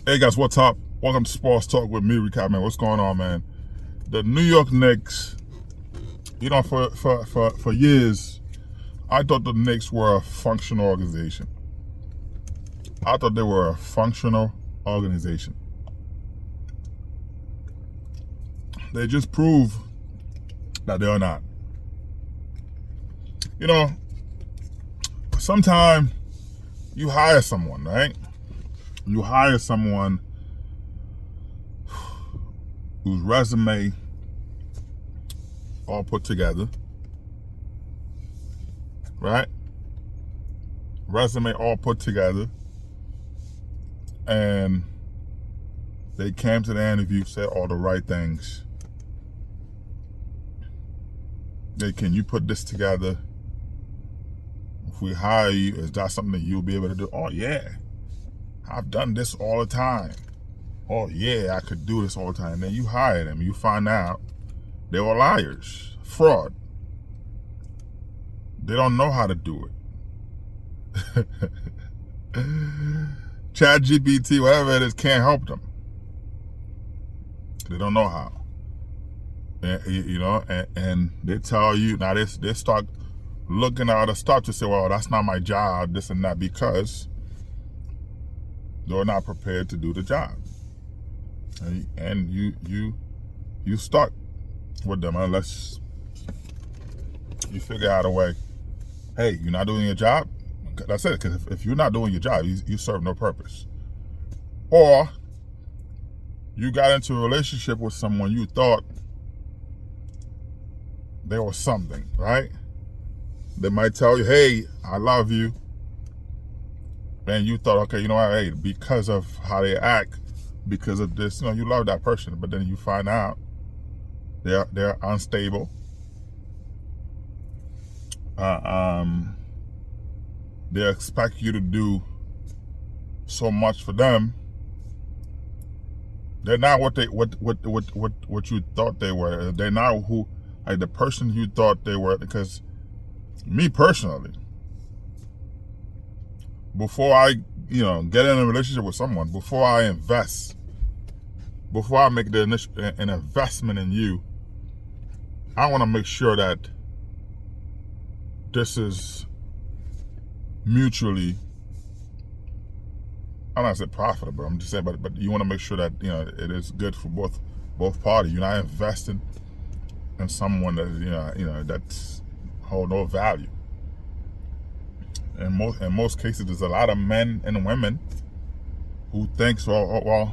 Hey guys, what's up? Welcome to Sports Talk with me, Recap, man. What's going on, man? The New York Knicks, for years, I thought the Knicks were a functional organization. I thought they were a functional organization. They just prove that they are not. You know, sometimes you hire someone, right? You hire someone whose resume all put together, right? Resume all put together, and they came to the interview, said all the right things. Can you put this together? If we hire you, is that something that you'll be able to do? Oh yeah, I've done this all the time. Oh yeah, I could do this all the time. And then you hire them, you find out they were liars, fraud. They don't know how to do it. ChatGPT, whatever it is, can't help them. They don't know how. And they tell you, now they start looking at other stuff to say, well, that's not my job, this and that, because they're not prepared to do the job. And you stuck with them unless you figure out a way. Hey, you're not doing your job? That's it, because if you're not doing your job, you serve no purpose. Or you got into a relationship with someone you thought there was something, right? They might tell you, hey, I love you. And you thought, okay, you know what, hey, because of how they act, because of this, you love that person. But then you find out they're unstable. They expect you to do so much for them. They're not what you thought they were. They're not the person you thought they were. Because me personally, before I get in a relationship with someone, before I invest, before I make an investment in you, I want to make sure that this is mutually, I'm not saying profitable, I'm just saying, but you want to make sure that it is good for both parties. You're not investing in someone that that's hold no value. In most cases, there's a lot of men and women who thinks, well,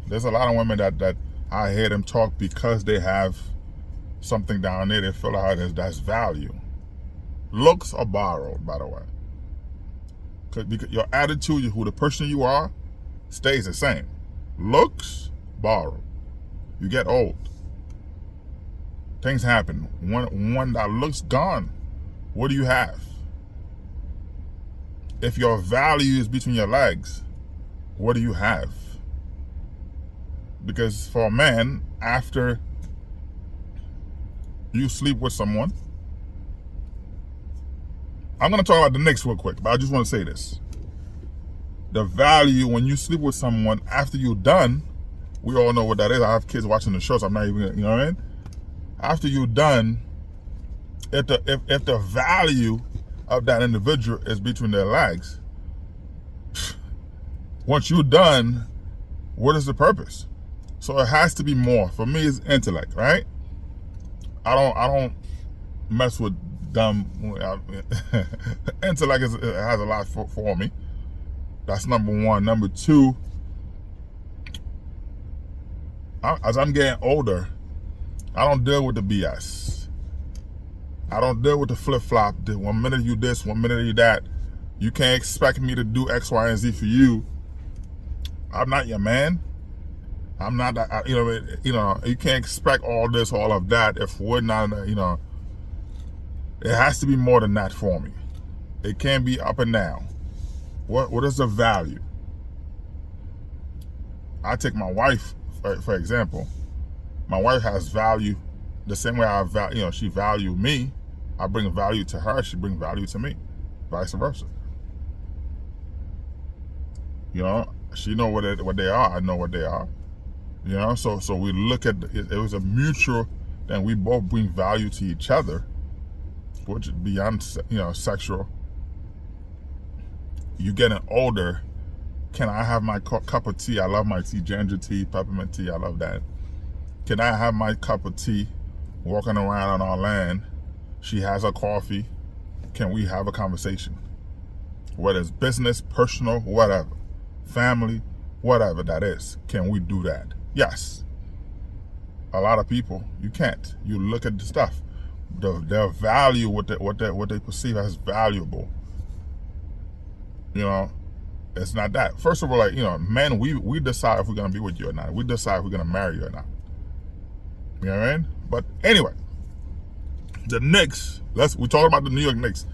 there's a lot of women that I hear them talk because they have something down there. They feel like that's value. Looks are borrowed, by the way. Because your attitude, who the person you are, stays the same. Looks, borrowed. You get old. Things happen. When that looks gone, what do you have? If your value is between your legs, what do you have? Because for a man, after you sleep with someone, I'm going to talk about the Knicks real quick, but I just want to say this. The value when you sleep with someone after you're done, we all know what that is. I have kids watching the show, so I'm not even, you know what I mean? After you're done, if the value of that individual is between their legs, once you're done, what is the purpose? So it has to be more. For me, it's intellect, right? I don't mess with dumb. Intellect it has a lot for me. That's number one. Number two, as I'm getting older, I don't deal with the BS. I don't deal with the flip-flop. 1 minute you this, 1 minute you that. You can't expect me to do X, Y, and Z for you. I'm not your man. I'm not that. You can't expect all this, all of that. If we're not, it has to be more than that for me. It can't be up and down. What is the value? I take my wife for example. My wife has value the same way I value. She value me. I bring value to her. She brings value to me. Vice versa. You know, she know what they are. I know what they are. You know, so we look at it was a mutual. Then we both bring value to each other, which is beyond sexual. You getting older. Can I have my cup of tea? I love my tea, ginger tea, peppermint tea. I love that. Can I have my cup of tea? Walking around on our land, she has a coffee. Can we have a conversation? Whether it's business, personal, whatever, family, whatever that is, can we do that? Yes. A lot of people, you can't. You look at the stuff, their value, what they perceive as valuable. You know, it's not that. First of all, like, men, we decide if we're gonna be with you or not. We decide if we're gonna marry you or not. You know what I mean? But anyway, the Knicks. We talk about the New York Knicks.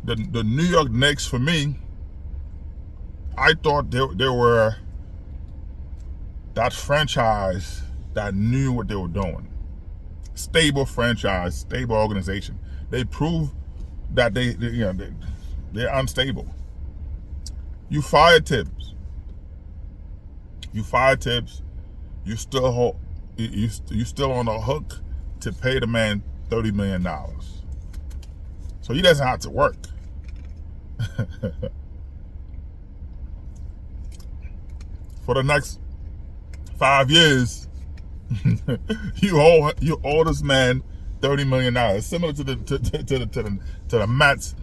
The New York Knicks, for me, I thought they were that franchise that knew what they were doing. Stable franchise, stable organization. They proved that they're unstable. You fired Tibbs. You still you still on the hook to pay the man $30 million. So he doesn't have to work. For the next 5 years, you owe this man $30 million. Similar to the Mets.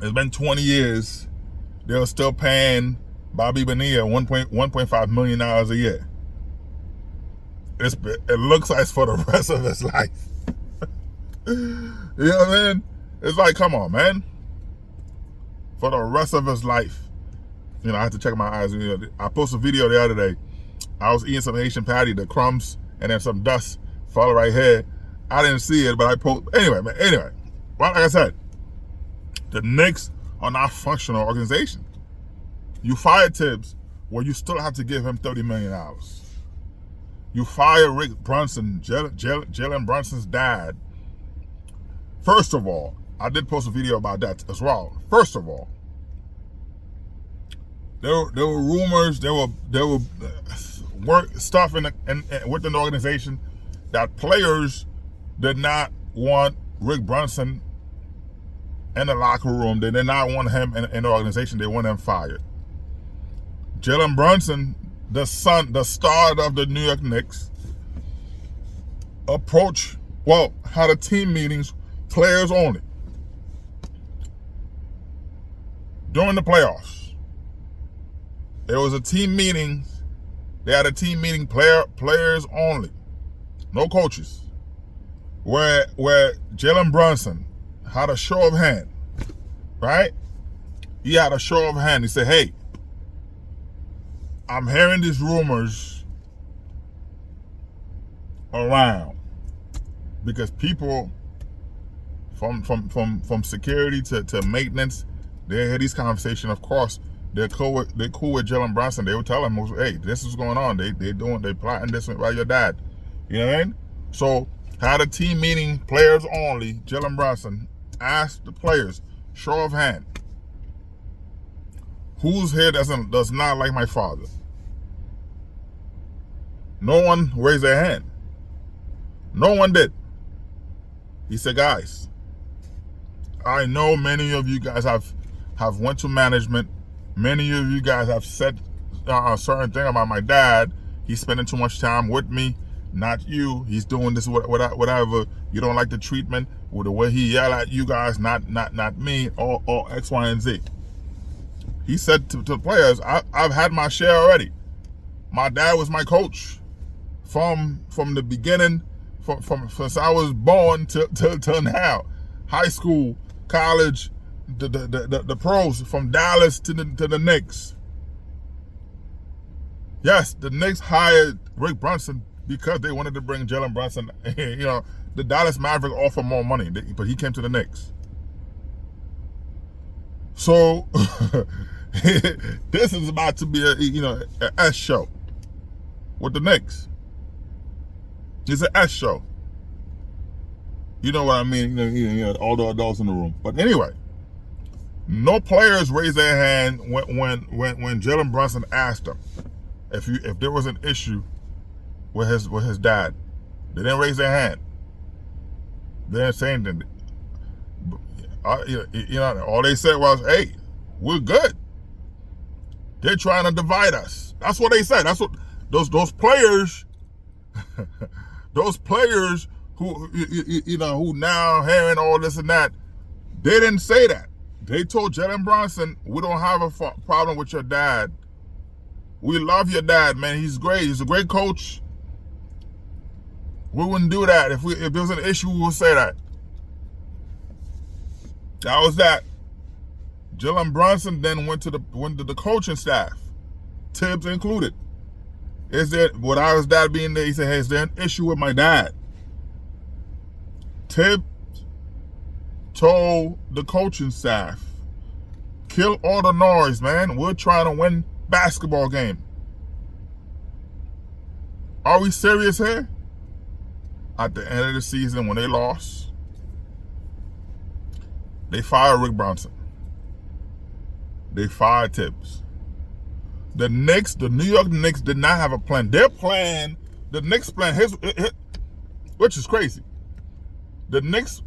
It's been 20 years. They're still paying Bobby Bonilla $1.5 million a year. It looks like it's for the rest of his life. You know what I mean? It's like, come on, man. For the rest of his life. I have to check my eyes. I posted a video the other day. I was eating some Haitian patty, the crumbs, and then some dust fell right here. I didn't see it, but I posted. Anyway, well, like I said, the Knicks are not a functional organization. You fire Tibbs, well, you still have to give him $30 million. You fire Rick Brunson, Jalen Brunson's dad. First of all, I did post a video about that as well. First of all, there were rumors, there were stuff within the organization that players did not want Rick Brunson in the locker room. They did not want him in the organization. They want him fired. Jalen Brunson, the star of the New York Knicks, had a team meetings, players only, during the playoffs. There was a team meeting. They had a team meeting, players only, no coaches, where Jalen Brunson had a show of hand, right? He had a show of hand. He said, hey, I'm hearing these rumors around because people from security to maintenance, they had these conversations. Of course, they're cool with Jalen Brunson. They would tell him, hey, this is going on. They plotting this by your dad. You know what I mean? So had a team meeting, players only. Jalen Brunson asked the players, show of hand, who's here does not like my father? No one raised their hand. No one did. He said, guys, I know many of you guys have went to management. Many of you guys have said a certain thing about my dad. He's spending too much time with me, not you. He's doing this whatever. You don't like the treatment or the way he yell at you guys, not me, or X, Y, and Z. He said to the players, I've had my share already. My dad was my coach from the beginning, from since I was born till now. High school, college, the pros, from Dallas to the Knicks. Yes, the Knicks hired Rick Brunson because they wanted to bring Jalen Brunson. The Dallas Mavericks offered more money, but he came to the Knicks. So this is about to be a S show with the Knicks. It's an S show. You know what I mean? All the adults in the room. But anyway, No players raised their hand when Jalen Brunson asked them if there was an issue with his dad. They didn't raise their hand. They didn't say anything. All they said was, "Hey, we're good." They're trying to divide us. That's what they said. That's what those players, those players who who now hearing all this and that, they didn't say that. They told Jalen Brunson, "We don't have a problem with your dad. We love your dad, man. He's great. He's a great coach. We wouldn't do that if there was an issue. We would say that." That was that. Jalen Brunson then went to the coaching staff, Tibbs included. Without his dad being there, he said, "Hey, is there an issue with my dad?" Tibbs told the coaching staff, "Kill all the noise, man. We're trying to win basketball game." Are we serious here? At the end of the season, when they lost, they fired Rick Brunson. They fired Tibbs. The New York Knicks did not have a plan. Their plan, the Knicks plan, which is crazy. The Knicks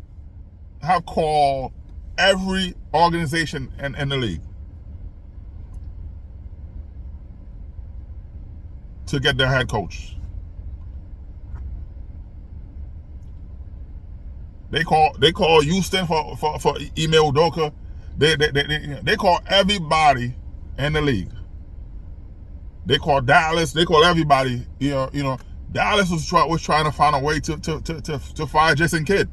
have called every organization in the league to get their head coach. They call Houston for Ime Udoka. They call everybody in the league. They call Dallas. They call everybody. Dallas was trying to find a way to fire Jason Kidd.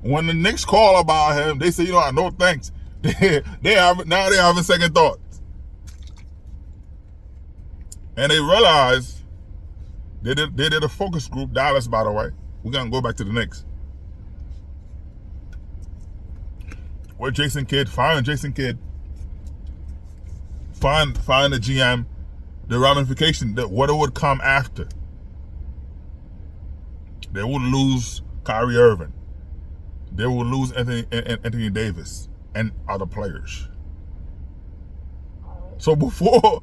When the Knicks call about him, they say, "No thanks." They're having second thoughts, and they realize they did a focus group. Dallas, by the way, we're gonna go back to the Knicks. Where Jason Kidd, firing Jason Kidd, find the GM, the ramification, what it would come after. They would lose Kyrie Irving. They would lose Anthony Davis and other players. So before,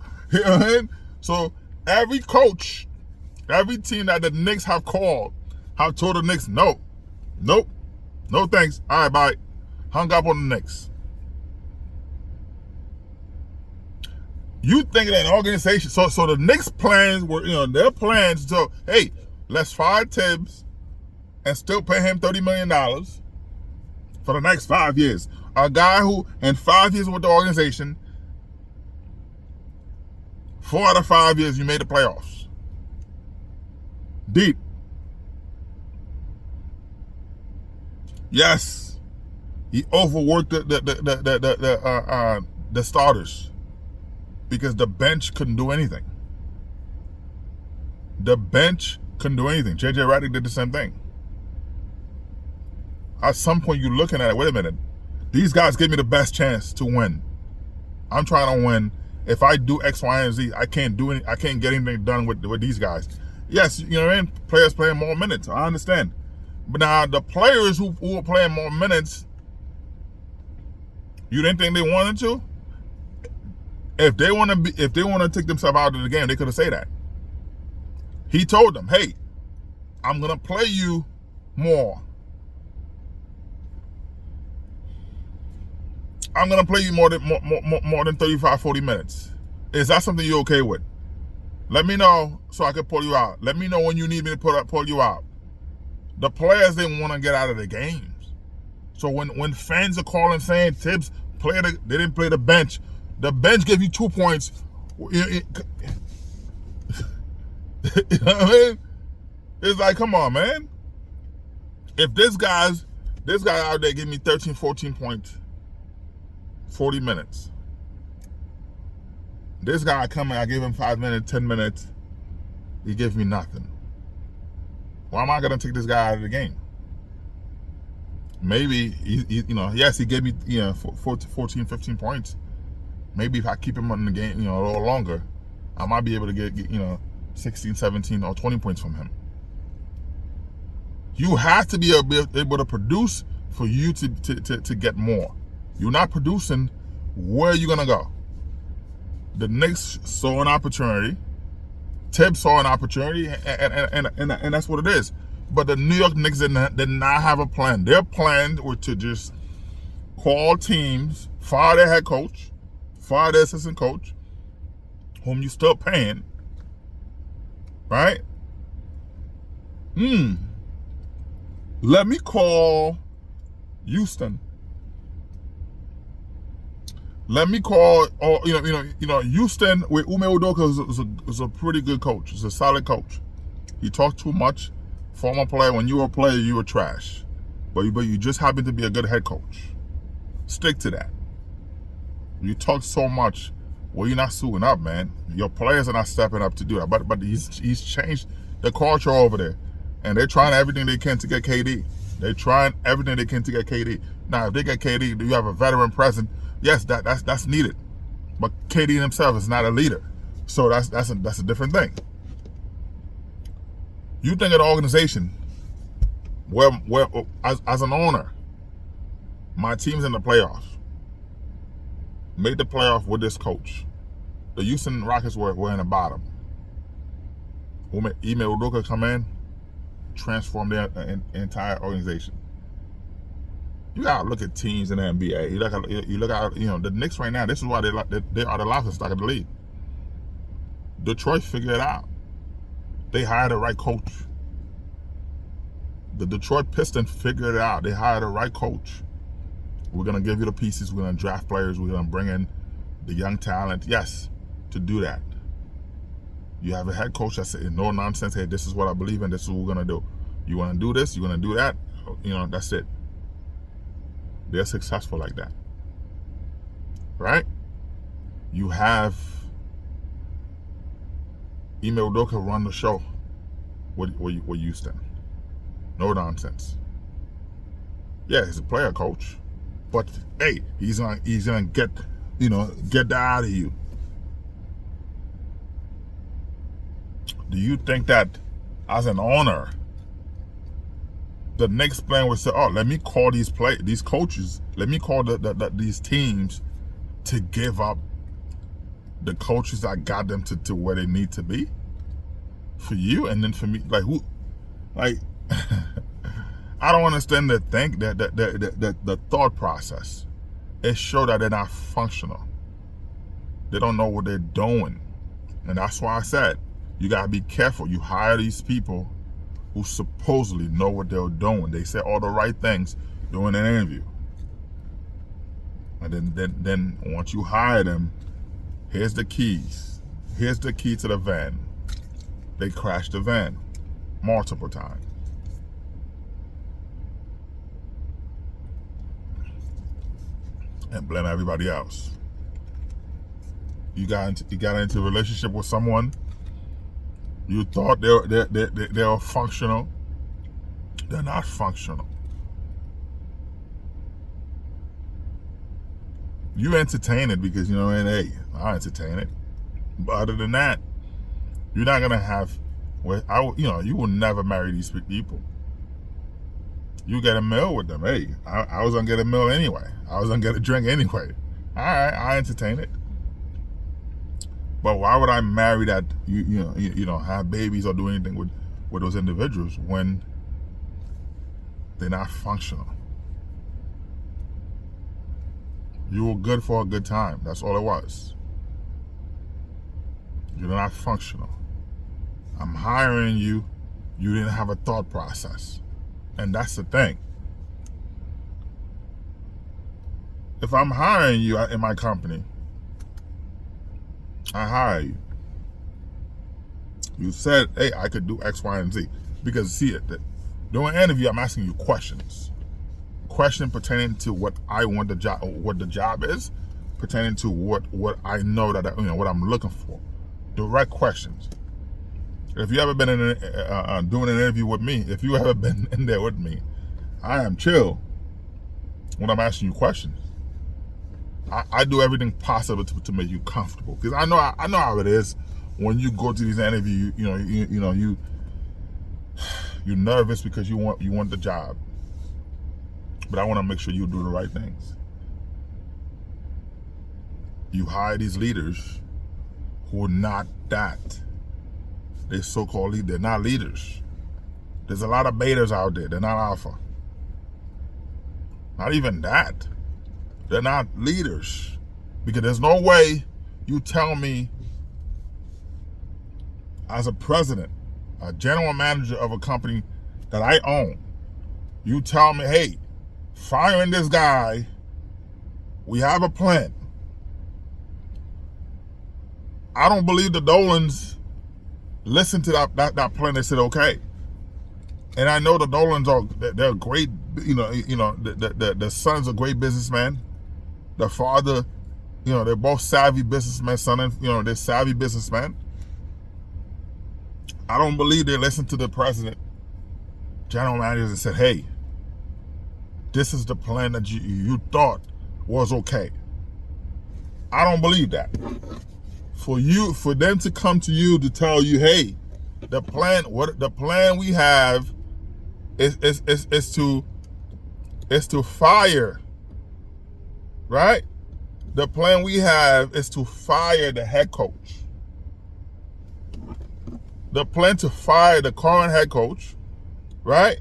so every coach, every team that the Knicks have called, have told the Knicks, nope, no thanks, all right, bye. Hung up on the Knicks. You think that an organization, so the Knicks plans were, their plans, so, hey, let's fire Tibbs and still pay him $30 million for the next 5 years. A guy who, in 5 years with the organization, 4 out of 5 years, you made the playoffs. Deep. Yes. He overworked the starters because the bench couldn't do anything. The bench couldn't do anything. JJ Redick did the same thing. At some point, you're looking at it. Wait a minute. These guys give me the best chance to win. I'm trying to win. If I do X, Y, and Z, I can't do any. I can't get anything done with these guys. Yes, players playing more minutes. I understand. But now the players who are playing more minutes, you didn't think they wanted to? If they want to take themselves out of the game, they could have said that. He told them, "Hey, I'm gonna play you more. I'm gonna play you more than 35, 40 minutes. Is that something you're okay with? Let me know so I can pull you out. Let me know when you need me to pull you out." The players didn't want to get out of the games. So when fans are calling saying Tibbs they didn't play the bench. The bench gave you 2 points. You know what I mean? It's like, come on, man. If this guy out there give me 13, 14 points, 40 minutes. This guy coming, I give him 5 minutes, 10 minutes. He gives me nothing. Why am I gonna take this guy out of the game? Maybe yes, he gave me 14, 15 points. Maybe if I keep him in the game, a little longer, I might be able to get 16, 17, or 20 points from him. You have to be able to produce for you to get more. You're not producing, where are you going to go? The Knicks saw an opportunity. Tibbs saw an opportunity, and that's what it is. But the New York Knicks did not have a plan. Their plan was to just call teams, fire their head coach, fire their assistant coach, whom you still paying, right? Let me call Houston. Let me call, Houston with Ime Udoka is a pretty good coach. He's a solid coach. He talks too much. Former player, when you were a player, you were trash. But you just happen to be a good head coach. Stick to that. You talk so much, well, you're not suiting up, man. Your players are not stepping up to do that. But he's changed the culture over there. And they're trying everything they can to get KD. They're trying everything they can to get KD. Now, if they get KD, you have a veteran present. Yes, that's needed, but KD himself is not a leader, so that's a different thing. You think of the organization, where as an owner, my team's in the playoffs, made the playoff with this coach. The Houston Rockets were in the bottom. Ime Udoka come in, transform their entire organization. You gotta look at teams in the NBA. You look at the Knicks right now. This is why they are the laughing stock of the league. Detroit figured it out. They hired the right coach. The Detroit Pistons figured it out. They hired the right coach. We're gonna give you the pieces. We're gonna draft players. We're gonna bring in the young talent. Yes, to do that. You have a head coach that said no nonsense. Hey, this is what I believe in. This is what we're gonna do. You wanna do this? You wanna do that? That's it. They're successful like that, right? You have Ime Udoka run the show with Houston. No nonsense. Yeah, he's a player coach, but hey, he's gonna get that out of you. Do you think that as an owner, the next plan was to, let me call these coaches, let me call these teams to give up the coaches that got them to where they need to be for you, and then for me, I don't understand the thought process. It shows that they're not functional. They don't know what they're doing, and that's why I said you gotta be careful. You hire these people who supposedly know what they're doing. They say all the right things during an interview. And then once you hire them, here's the keys. Here's the key to the van. They crashed the van multiple times. And blame everybody else. You got into a relationship with someone. You thought they were functional. They're not functional. You entertain it because hey, I entertain it. But other than that, you're not gonna have. You will never marry these people. You get a meal with them. Hey, I was gonna get a meal anyway. I was gonna get a drink anyway. All right, I entertain it. But why would I marry that? Have babies or do anything with those individuals when they're not functional? You were good for a good time. That's all it was. You're not functional. I'm hiring you. You didn't have a thought process, and that's the thing. If I'm hiring you in my company, I hire you. You said, hey, I could do X, Y, and Z. Because during an interview, I'm asking you questions. Question pertaining to what I want what the job is, pertaining to what I know that what I'm looking for. Direct questions. If you ever been doing an interview with me, if you ever been in there with me, I am chill when I'm asking you questions. I do everything possible to make you comfortable, because I know how it is when you go to these interviews. You're nervous because you want the job, but I want to make sure you do the right things. You hire these leaders who are not that. They're so-called leaders. They're not leaders. There's a lot of betas out there. They're not alpha. Not even that. They're not leaders. Because there's no way you tell me as a president, a general manager of a company that I own, you tell me, hey, firing this guy, we have a plan. I don't believe the Dolans listened to that plan. They said, okay. And I know the Dolans they're great, the son's a great businessman. The father, they're both savvy businessmen, son and, they're savvy businessmen. I don't believe they listened to the president, general managers, and said, hey, this is the plan that you thought was okay. I don't believe that. For them to come to you to tell you, hey, the plan we have is to fire, right? The plan we have is to fire the head coach. The plan to fire the current head coach, right?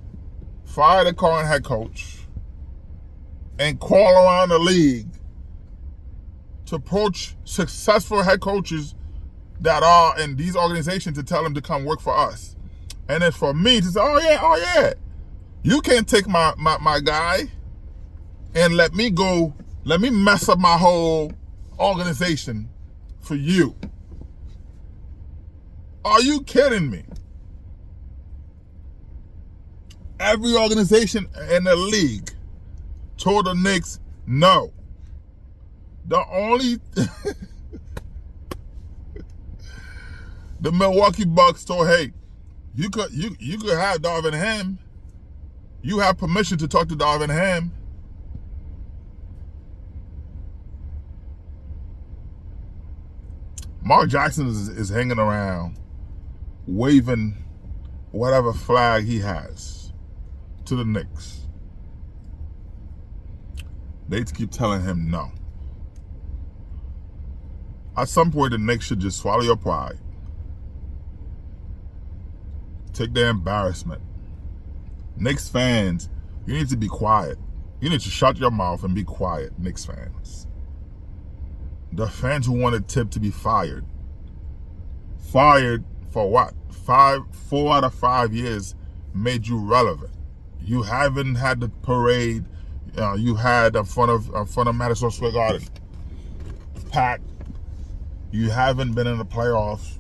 Fire the current head coach and call around the league to approach successful head coaches that are in these organizations to tell them to come work for us. And then for me to say, oh yeah, you can't take my guy and let me mess up my whole organization for you. Are you kidding me? Every organization in the league told the Knicks no. The only the Milwaukee Bucks told, hey, you could have Darvin Ham. You have permission to talk to Darvin Ham. Mark Jackson is hanging around, waving whatever flag he has to the Knicks. They keep telling him no. At some point, the Knicks should just swallow your pride. Take the embarrassment. Knicks fans, you need to be quiet. You need to shut your mouth and be quiet, Knicks fans. The fans who wanted Tip to be fired. Fired for what? 4 out of 5 years made you relevant. You haven't had the parade you had in front of Madison Square Garden packed. You haven't been in the playoffs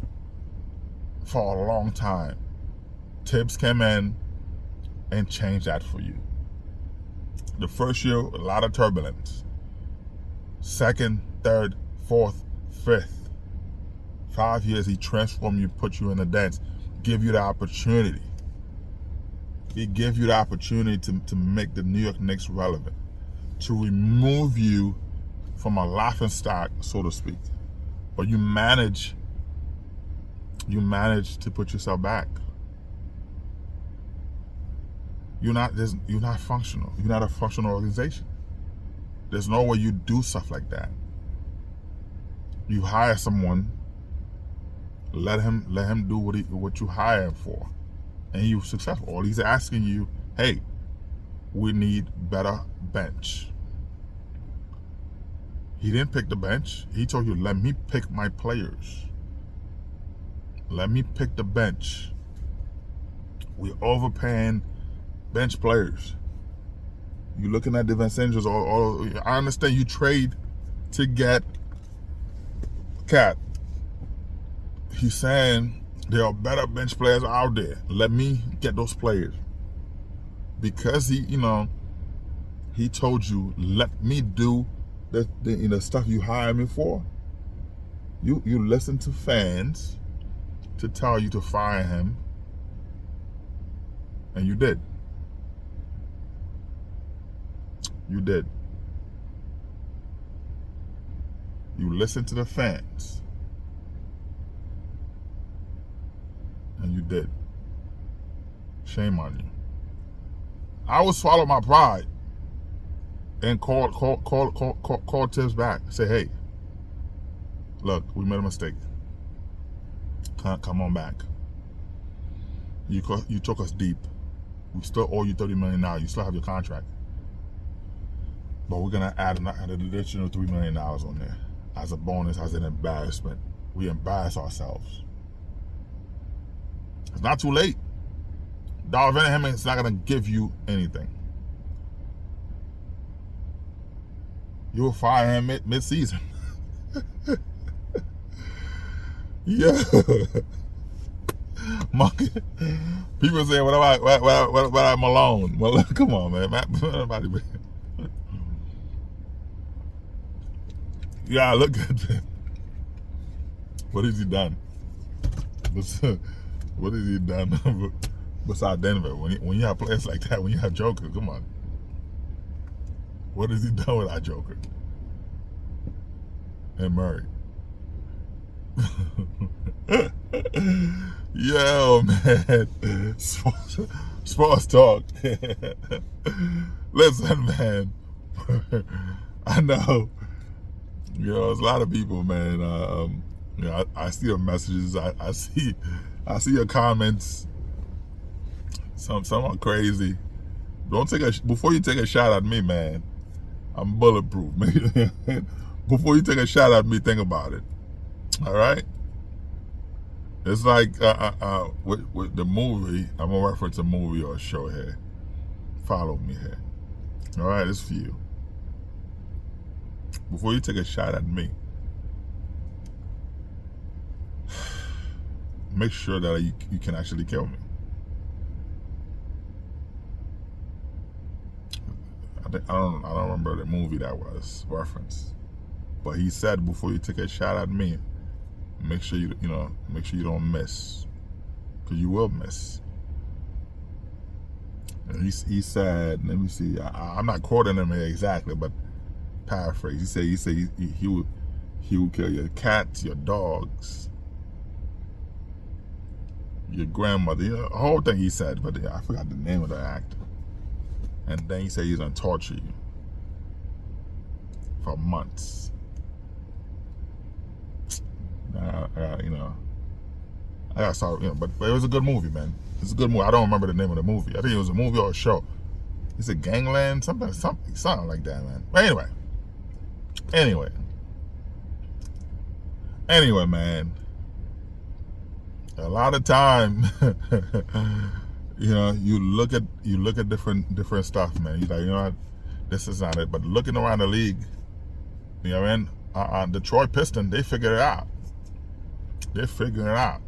for a long time. Tibbs came in and changed that for you. The first year, a lot of turbulence. Second, third, fourth, fifth. 5 years, he transformed you, put you in the dance, give you the opportunity. He gave you the opportunity to make the New York Knicks relevant, to remove you from a laughing stock, so to speak. But you manage to put yourself back. You're not functional. You're not a functional organization. There's no way you do stuff like that. You hire someone, let him do what you hire him for, and you're successful. All he's asking you, hey, we need better bench. He didn't pick the bench. He told you, let me pick my players. Let me pick the bench. We're overpaying bench players. You're looking at the Vincenzo's. I understand you trade to get Cat. He's saying there are better bench players out there. Let me get those players. Because he told you, let me do the stuff you hire me for. You listen to fans to tell you to fire him, and you did. You did. You listened to the fans, and you did. Shame on you. I would swallow my pride and call Tibbs back. Say, hey, look, we made a mistake. Come on back. You took us deep. We still owe you $30 million now. You still have your contract. But we're going to add an additional $3 million on there as a bonus, as an embarrassment. We embarrass ourselves. It's not too late. Darvin Ham is not going to give you anything. You will fire him mid-season. Yeah. Monkey. People say, what about Malone? Well, come on, man. Yeah, look at him. What has he done? What has he done besides Denver? When you have players like that, when you have Joker, come on. What has he done with our Joker? And Murray. Yo, man. Sports talk. Listen, man. I know. There's a lot of people, man. I see your messages. I see your comments. Some are crazy. Before you take a shot at me, man. I'm bulletproof, man. Before you take a shot at me, think about it. All right. It's like with the movie. I'm gonna reference a movie or a show here. Follow me here. All right, it's for you. Before you take a shot at me, make sure that you can actually kill me. I don't remember the movie that was referenced, but he said before you take a shot at me, make sure you don't miss, because you will miss. And he said, let me see, I'm not quoting him exactly, but paraphrase. He said he would kill your cats, your dogs, your grandmother. The whole thing he said, but I forgot the name of the actor. And then he said he's gonna torture you for months. I got sorry, but it was a good movie, man. It's a good movie. I don't remember the name of the movie. I think it was a movie or a show. It's a Gangland, something like that, man. But anyway, man. A lot of time, you look at different stuff, man. You're like, you know what, this is not it. But looking around the league, you know what I mean? Detroit Pistons, they figured it out. They're figuring it out.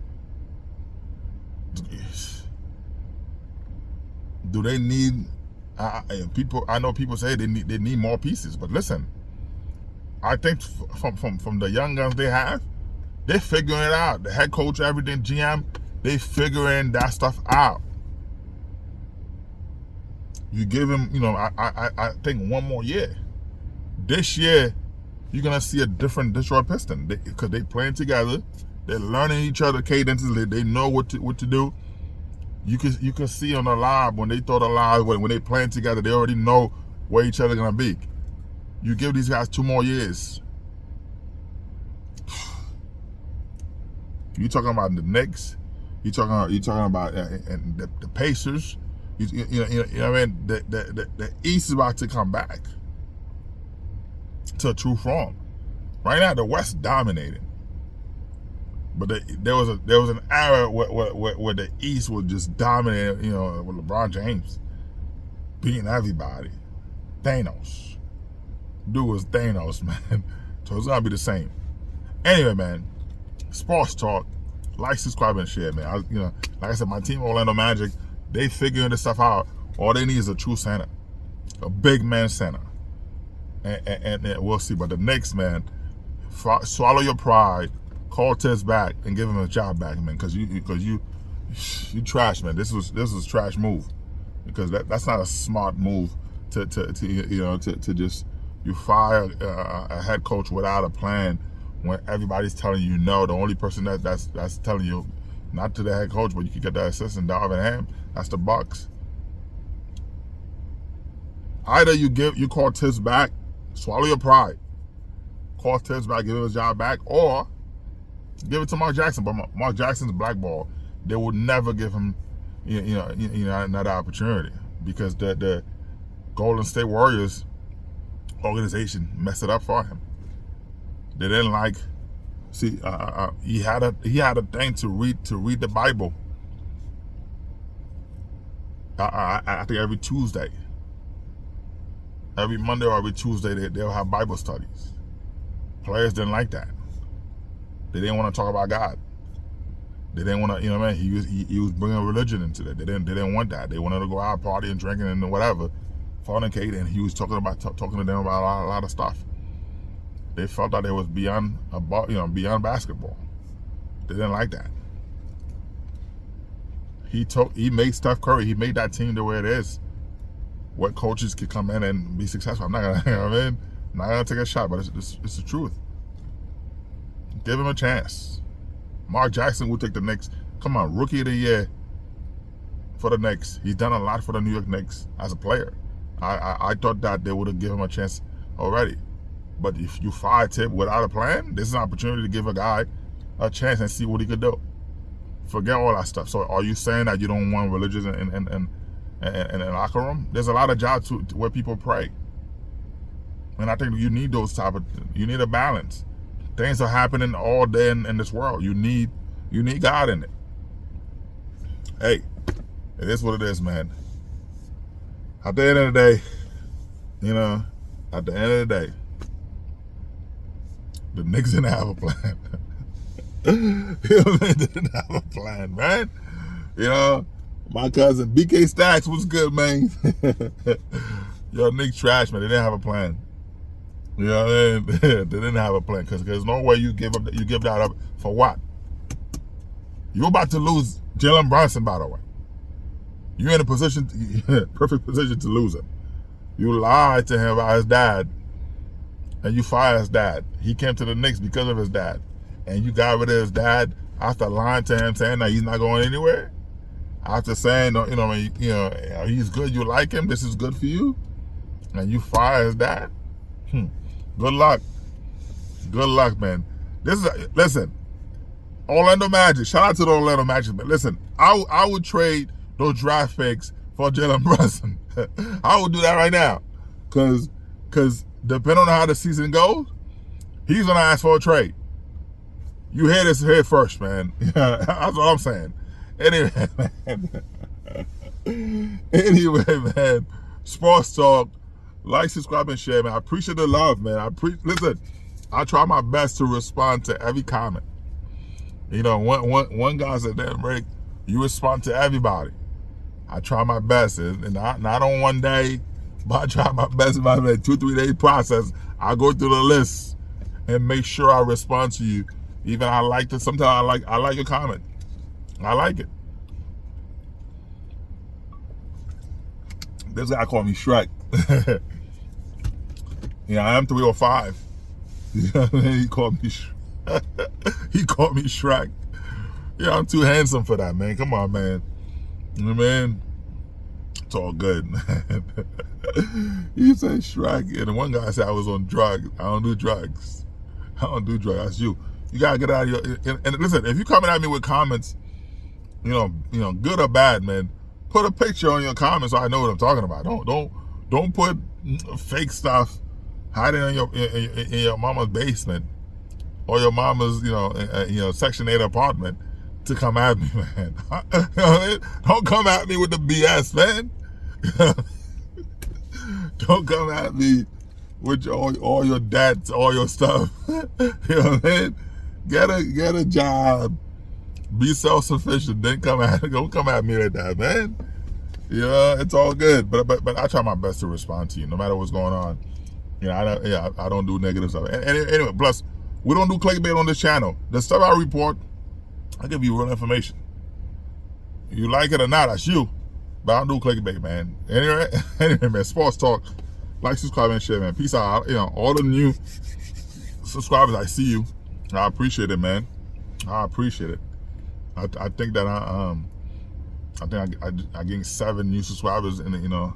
Do they need people? I know people say they need more pieces, but listen, I think from the young guns they have, they're figuring it out. The head coach, everything, GM, they figuring that stuff out. You give him, I think one more year. This year, you're gonna see a different Detroit Piston because they playing together. They're learning each other cadences. They know what to do. You can see on the live when they throw the live, when they playing together, they already know where each other gonna be. You give these guys 2 more years. You talking about the KnickS? You talking about the Pacers? You know what I mean? The East is about to come back to a true form. Right now, the West dominating. But there was an era where the East was just dominating, with LeBron James beating everybody. Thanos. Dude was Thanos, man. So it's gonna be the same. Anyway, man, sports talk. Like, subscribe, and share, man. Like I said, my team, Orlando Magic, they figuring this stuff out. All they need is a true center, a big man center, and we'll see. But the KnickS, man, swallow your pride. Call Tiz back and give him a job back, man, because you trash, man. This was trash move, because that's not a smart move to just you fire a head coach without a plan when everybody's telling you no. The only person that's telling you, not to the head coach, but you can get the assistant, Darvin Ham. That's the Bucks. Either you call Tiz back, swallow your pride. call Tibbs back, give him his job back, or give it to Mark Jackson. But Mark Jackson's blackball. They would never give him, another opportunity because the Golden State Warriors organization messed it up for him. They didn't like. See, he had a thing to read the Bible. I think every Tuesday, every Monday or every Tuesday, they'll have Bible studies. Players didn't like that. They didn't want to talk about God. They didn't want to, he was bringing religion into that. They didn't want that. They wanted to go out partying, drinking, and whatever, fornicating. And he was talking to them about a lot of stuff. They felt that it was beyond basketball. They didn't like that. He made Steph Curry. He made that team the way it is. What coaches could come in and be successful. I'm not gonna, not gonna take a shot, but it's the truth. Give him a chance. Mark Jackson will take the Knicks. Come on, Rookie of the Year for the Knicks. He's done a lot for the New York Knicks as a player. I thought that they would have given him a chance already. But if you fire Tip without a plan, this is an opportunity to give a guy a chance and see what he could do. Forget all that stuff. So are you saying that you don't want religion in the locker room? There's a lot of jobs where people pray. And I think you need you need a balance. Things are happening all day in this world. You need God in it. Hey, it is what it is, man. At the end of the day, the Knicks didn't have a plan. They didn't have a plan, man. My cousin BK Stacks was good, man. Yo, Knicks trash, man. They didn't have a plan. You know what I mean? They didn't have a plan because there's no way you give that up for what? You're about to lose Jalen Brunson, by the way. You're in a perfect position to lose him. You lied to him about his dad, and you fired his dad. He came to the Knicks because of his dad, and you got rid of his dad after lying to him, saying that he's not going anywhere. After saying, he's good, you like him, this is good for you, and you fire his dad. Good luck. Good luck, man. Listen, Orlando Magic. Shout out to the Orlando Magic, man. Listen, I would trade those draft picks for Jalen Brunson. I would do that right now. Because depending on how the season goes, he's going to ask for a trade. You hear this here first, man. That's what I'm saying. Anyway, man. Sports Talk. Like, subscribe, and share, man. I appreciate the love, man. Listen, I try my best to respond to every comment. One guy said, "Damn, Rick, you respond to everybody." I try my best, and not on one day, but I try my best. About a 2-3 day process, I go through the list and make sure I respond to you. Even I like to. Sometimes I like your comment. I like it. This guy called me Shrek. I am 305. He called me Shrek. I'm too handsome for that, man. Come on, man. Man, it's all good, man. He said Shrek, and one guy said I was on drugs. I don't do drugs. That's you. You gotta get out of your. And listen, if you're coming at me with comments, good or bad, man, put a picture on your comments so I know what I'm talking about. Don't put fake stuff hiding in your mama's basement or your mama's Section 8 apartment to come at me, man. Don't come at me with the BS, man. Don't come at me with all your debts, all your stuff. You know what I mean? Get a job. Be self-sufficient. Don't come at me like that, man. It's all good. But I try my best to respond to you, no matter what's going on. I don't do negative stuff. Anyway, plus we don't do clickbait on this channel. The stuff I report, I give you real information. You like it or not, that's you. But I don't do clickbait, man. Anyway, man. Sports Talk. Like, subscribe, and share, man. Peace out. All the new subscribers, I see you. I appreciate it, man. I appreciate it. I think that I gained 7 new subscribers in a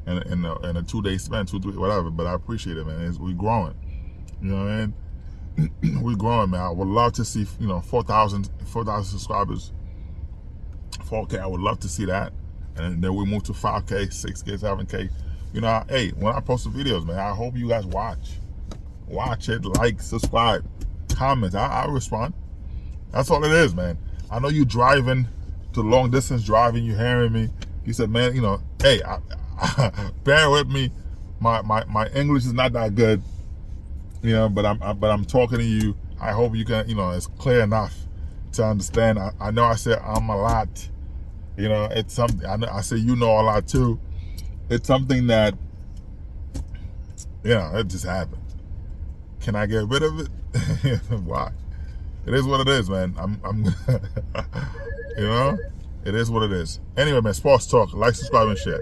2-day span, 2-3, whatever. But I appreciate it, man. We're growing. You know what I mean? we're growing, man. I would love to see 4,000 subscribers, 4K. I would love to see that, and then we move to 5K, 6K, 7K. Hey, when I post the videos, man, I hope you guys watch it, like, subscribe, comment. I respond. That's all it is, man. I know you driving to long distance driving, you hearing me. You said, man, hey, bear with me. My English is not that good, but I'm talking to you. I hope you can, it's clear enough to understand. I know I said I'm a lot. It's something. I say a lot too. It's something that, it just happened. Can I get rid of it? Why? It is what it is, man. I'm it is what it is. Anyway, man, sports talk. Like, subscribe, and share.